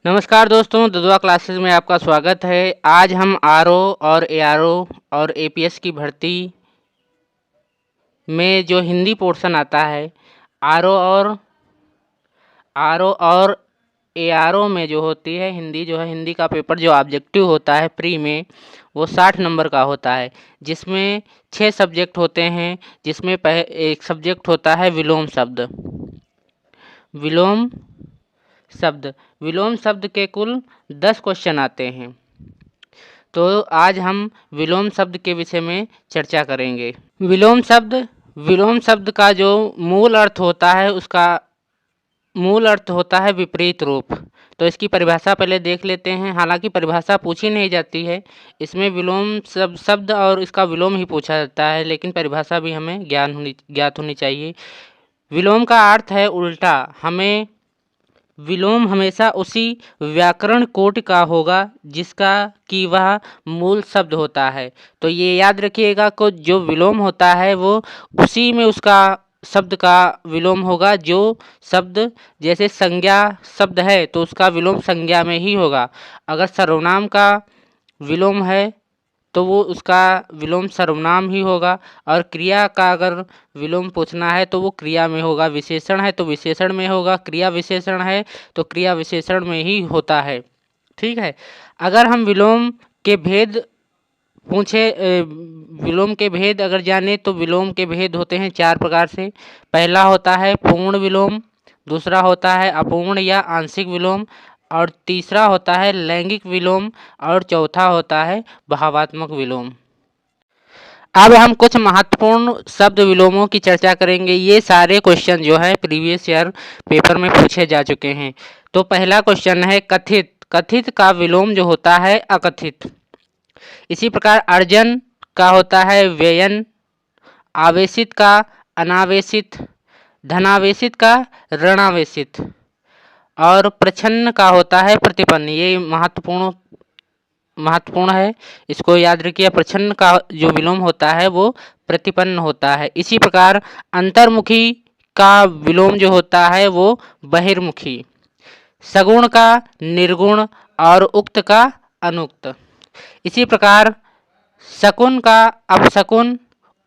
नमस्कार दोस्तों, दुधवा क्लासेस में आपका स्वागत है। आज हम आरओ और एआरओ और एपीएस की भर्ती में जो हिंदी पोर्शन आता है, आरओ और एआरओ में जो होती है हिंदी का पेपर जो ऑब्जेक्टिव होता है प्री में, वो 60 नंबर का होता है, जिसमें 6 सब्जेक्ट होते हैं। जिसमें एक सब्जेक्ट होता है विलोम शब्द। विलोम शब्द के कुल 10 क्वेश्चन आते हैं। तो आज हम विलोम शब्द के विषय में चर्चा करेंगे। विलोम शब्द का जो मूल अर्थ होता है, उसका मूल अर्थ होता है विपरीत रूप। तो इसकी परिभाषा पहले देख लेते हैं। हालांकि परिभाषा पूछी नहीं जाती है, इसमें विलोम शब्द और इसका विलोम ही पूछा जाता है, लेकिन परिभाषा भी हमें ज्ञात होनी चाहिए। विलोम का अर्थ है उल्टा। विलोम हमेशा उसी व्याकरण कोटि का होगा जिसका कि वह मूल शब्द होता है। तो ये याद रखिएगा कि जो विलोम होता है वो उसी में उसका शब्द का विलोम होगा। जो शब्द जैसे संज्ञा शब्द है तो उसका विलोम संज्ञा में ही होगा। अगर सर्वनाम का विलोम है तो वो उसका विलोम सर्वनाम ही होगा। और क्रिया का अगर विलोम पूछना है तो वो क्रिया में होगा। विशेषण है तो विशेषण में होगा। क्रिया विशेषण है तो क्रिया विशेषण में ही होता है। ठीक है। अगर हम विलोम के भेद अगर जाने तो विलोम के भेद होते हैं 4 प्रकार से। पहला होता है पूर्ण विलोम, दूसरा होता है अपूर्ण या आंशिक विलोम, और तीसरा होता है लैंगिक विलोम, और चौथा होता है भावात्मक विलोम। अब हम कुछ महत्वपूर्ण शब्द विलोमों की चर्चा करेंगे। ये सारे क्वेश्चन जो है प्रीवियस ईयर पेपर में पूछे जा चुके हैं। तो पहला क्वेश्चन है कथित। कथित का विलोम जो होता है अकथित। इसी प्रकार अर्जन का होता है व्ययन, आवेशित का अनावेशित, धनावेशित का ऋणावेशित, और प्रच्छन्न का होता है प्रतिपन्न। ये महत्वपूर्ण है, इसको याद रखिए। प्रच्छन्न का जो विलोम होता है वो प्रतिपन्न होता है। इसी प्रकार अंतर्मुखी का विलोम जो होता है वो बहिर्मुखी, सगुण का निर्गुण, और उक्त का अनुक्त। इसी प्रकार शकुन का अपशकुन,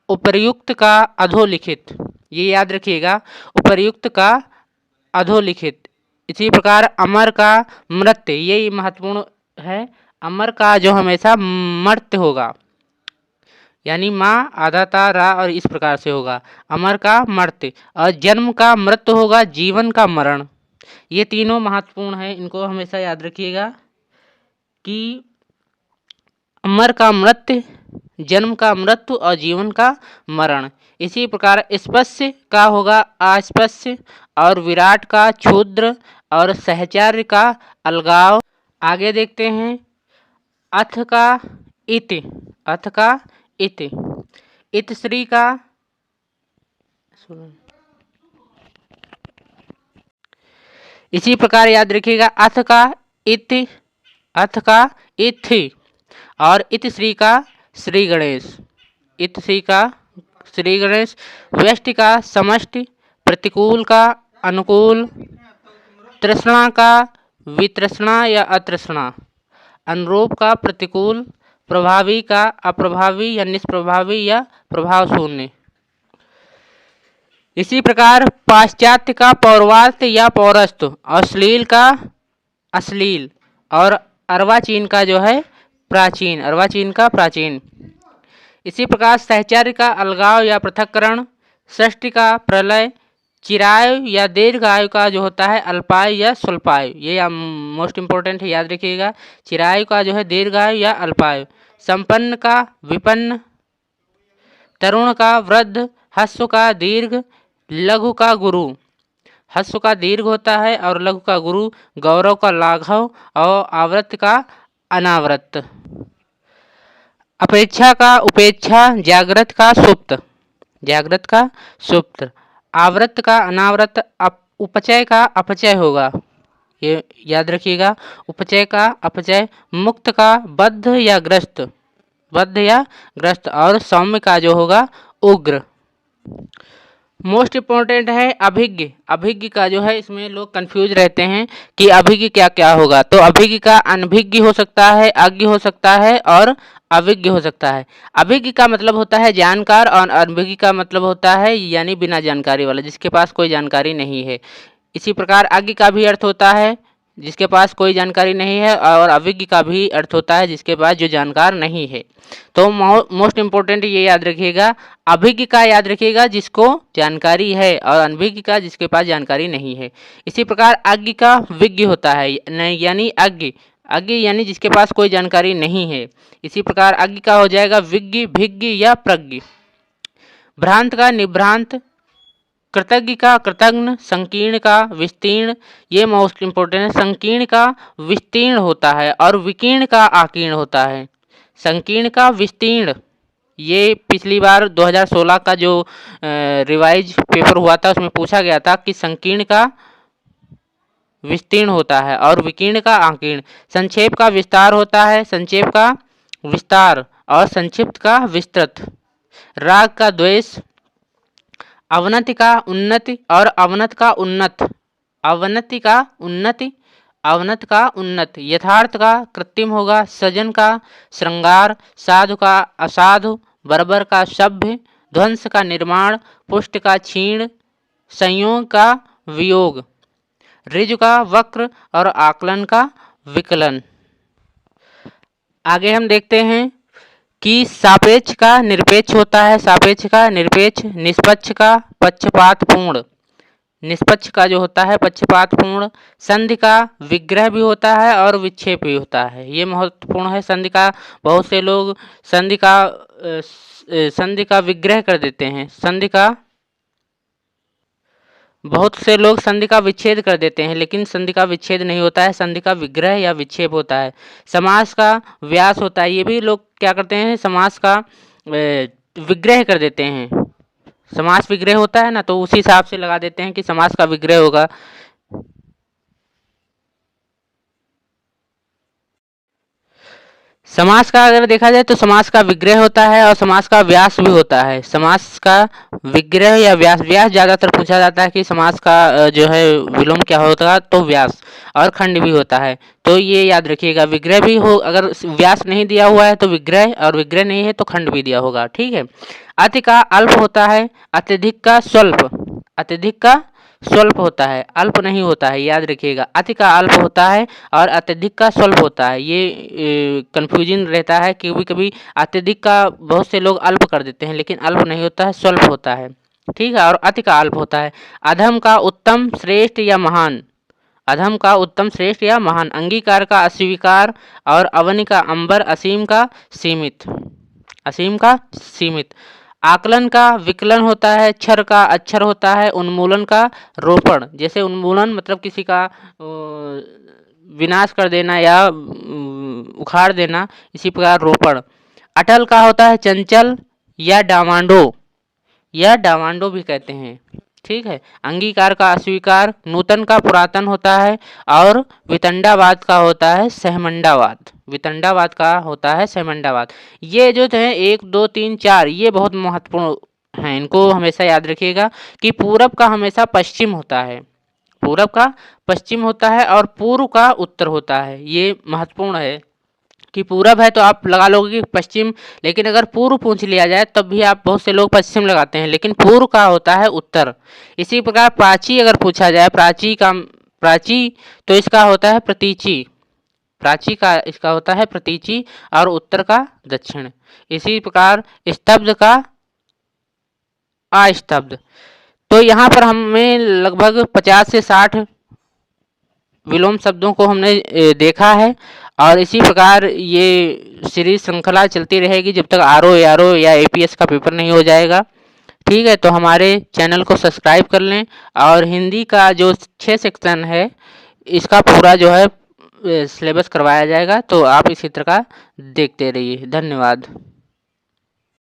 उपर्युक्त का अधोलिखित। ये याद रखिएगा, उपर्युक्त का अधोलिखित। इसी प्रकार अमर का मृत्य, ये महत्वपूर्ण है। अमर का जो हमेशा मर्त्य होगा, यानी माँ आधा ता रा और इस प्रकार से होगा। अमर का मर्त्य। और जन्म का मृत्यु होगा, जीवन का मरण। ये तीनों महत्वपूर्ण है, इनको हमेशा याद रखिएगा कि अमर का मृत्यु, जन्म का मृत्यु, और जीवन का मरण। इसी प्रकार स्पस्य का होगा अस्पस्य, और विराट का क्षुद्र, और सहचार्य का अलगाव। आगे देखते हैं अथ का इति, अथ का इति, इतश्री का इसी प्रकार याद रखिएगा अथ का इति, अथ का इथि, और इतश्री का श्री गणेश, इतश्री का श्री गणेश। व्यष्टि का समष्टि, प्रतिकूल का अनुकूल, तृष्णा का वितृष्णा या अतृष्णा, अनुरूप का प्रतिकूल, प्रभावी का अप्रभावी या निष्प्रभावी या प्रभाव शून्य। इसी प्रकार पाश्चात्य का पौर्वात्य या पौरस्त, अश्लील का अश्लील, और अर्वाचीन का जो है प्राचीन, अर्वाचीन का प्राचीन। इसी प्रकार सहचर्य का अलगाव या पृथक्करण, षष्टि का प्रलय, चिरायु या दीर्घायु का जो होता है अल्पायु या स्वल्पायु। ये मोस्ट इम्पोर्टेंट है, याद रखिएगा। चिरायु का जो है दीर्घायु या अल्पायु। संपन्न का विपन्न, तरुण का वृद्ध, ह्रस्व का दीर्घ, लघु का गुरु। ह्रस्व का दीर्घ होता है और लघु का गुरु, गौरव का लाघव, और आवृत्त का अनावृत्त। अपेक्षा का उपेक्षा, जागृत का सुप्त, जागृत का सुप्त, आवृत्त का अनावृत्त, उपचय का अपचय होगा, ये याद रखिएगा। उपचय का अपचय। मुक्त का बद्ध या ग्रस्त, बद्ध या ग्रस्त, और सौम्य का जो होगा उग्र। मोस्ट इम्पोर्टेंट है अभिज्ञ। अभिज्ञ का जो है इसमें लोग कंफ्यूज रहते हैं कि अभिज्ञ क्या क्या होगा। तो अभिज्ञ का अनभिज्ञ हो सकता है, अज्ञ हो सकता है और अविज्ञ हो सकता है। अभिज्ञ का मतलब होता है जानकार और अनभिज्ञ का मतलब होता है यानी बिना जानकारी वाला, जिसके पास कोई जानकारी नहीं है। इसी प्रकार अज्ञ का भी अर्थ होता है जिसके पास कोई जानकारी नहीं है, और अविज्ञ का भी अर्थ होता है जिसके पास जो जानकार नहीं है। तो मोस्ट इम्पोर्टेंट ये याद रखिएगा, अभिज्ञ का याद रखिएगा जिसको जानकारी है, और अनभिज्ञ का जिसके पास जानकारी नहीं है। इसी प्रकार अज्ञ का विज्ञ होता है यानी अज्ञ। अज्ञ यानी जिसके पास कोई जानकारी नहीं है। इसी प्रकार अज्ञ का हो जाएगा विज्ञ, भिज्ञ या प्रज्ञ। भ्रांत का निभ्रांत, कृतज्ञ का कृतघ्न, संकीर्ण का विस्तीर्ण। ये मोस्ट इम्पोर्टेंट है। संकीर्ण का विस्तीर्ण होता है और विकीर्ण का आकीर्ण होता है। संकीर्ण का विस्तीर्ण, ये पिछली बार 2016 का जो रिवाइज पेपर हुआ था उसमें पूछा गया था कि संकीर्ण का विस्तीर्ण होता है और विकीर्ण का आकीर्ण। संक्षेप का विस्तार होता है, संक्षेप का विस्तार, और संक्षिप्त का विस्तृत। राग का द्वेष, अवनति का उन्नति और अवनत का उन्नत। अवनति का उन्नति, अवनत का उन्नत। यथार्थ का कृत्रिम होगा, सजन का श्रृंगार, साधु का असाधु, बर्बर का सभ्य, ध्वंस का निर्माण, पुष्ट का क्षीण, संयोग का वियोग, ऋजु का वक्र और आकलन का विकलन। आगे हम देखते हैं कि सापेक्ष का निरपेक्ष होता है, सापेक्ष का निरपेक्ष। निष्पक्ष का पक्षपातपूर्ण, निष्पक्ष का जो होता है पक्षपातपूर्ण। संधि का विग्रह भी होता है और विक्षेप भी होता है, ये महत्वपूर्ण है। संधि का बहुत से लोग संधि का विग्रह कर देते हैं, संधि का बहुत से लोग संधि का विच्छेद कर देते हैं, लेकिन संधि का विच्छेद नहीं होता है, संधि का विग्रह या विक्षेप होता है। समास का व्यास होता है, ये भी लोग क्या करते हैं, समास का विग्रह कर देते हैं। समास विग्रह होता है ना, तो उसी हिसाब से लगा देते हैं कि समास का विग्रह होगा। समास का अगर देखा जाए तो समास का विग्रह होता है और समास का व्यास भी होता है। समास का विग्रह या व्यास, व्यास ज़्यादातर पूछा जाता है कि समास का जो है विलोम क्या होता है, तो व्यास। और खंड भी होता है, तो ये याद रखिएगा। विग्रह भी हो, अगर व्यास नहीं दिया हुआ है तो विग्रह, और विग्रह नहीं है तो खंड भी दिया होगा, ठीक है। अति का अल्प होता है, अत्यधिक का स्वल्प, अत्यधिक का स्वल्प होता है, अल्प नहीं होता है, याद रखिएगा। अति का अल्प होता है और अत्यधिक का स्वल्प होता है। ये कंफ्यूजन रहता है, कभी कभी अत्यधिक का बहुत से लोग अल्प कर देते हैं, लेकिन अल्प नहीं होता है, स्वल्प होता है, ठीक है। और अति का अल्प होता है। अधम का उत्तम, श्रेष्ठ या महान, अधम का उत्तम, श्रेष्ठ या महान। अंगीकार का अस्वीकार और अवनि का अंबर, असीम का सीमित, असीम का सीमित। आकलन का विकलन होता है, क्षर का अक्षर होता है, उन्मूलन का रोपण। जैसे उन्मूलन मतलब किसी का विनाश कर देना या उखाड़ देना, इसी प्रकार रोपण। अटल का होता है चंचल या डावांडो, या डावांडो भी कहते हैं, ठीक है। अंगीकार का अस्वीकार, नूतन का पुरातन होता है, और वितंडावाद का होता है सहमंडावाद, वितंडावाद का होता है सहमंडावाद। ये जो है 1 2 3 4 ये बहुत महत्वपूर्ण हैं, इनको हमेशा याद रखिएगा कि पूरब का हमेशा पश्चिम होता है, पूरब का पश्चिम होता है और पूर्व का उत्तर होता है। ये महत्वपूर्ण है कि पूरब है तो आप लगा लोगे कि पश्चिम, लेकिन अगर पूर्व पूछ लिया जाए तब भी आप, बहुत से लोग पश्चिम लगाते हैं, लेकिन पूर्व का होता है उत्तर। इसी प्रकार प्राची अगर पूछा जाए, प्राची तो इसका होता है प्रतीची, प्राची का इसका होता है प्रतीची, और उत्तर का दक्षिण। इसी प्रकार स्तब्ध का अस्तब्ध। तो यहाँ पर हमें लगभग 50 से 60 विलोम शब्दों को हमने देखा है, और इसी प्रकार ये सीरीज श्रृंखला चलती रहेगी जब तक आरओ या एपीएस का पेपर नहीं हो जाएगा, ठीक है। तो हमारे चैनल को सब्सक्राइब कर लें, और हिंदी का जो 6 सेक्शन है इसका पूरा जो है सिलेबस करवाया जाएगा, तो आप इसी तरह का देखते रहिए। धन्यवाद।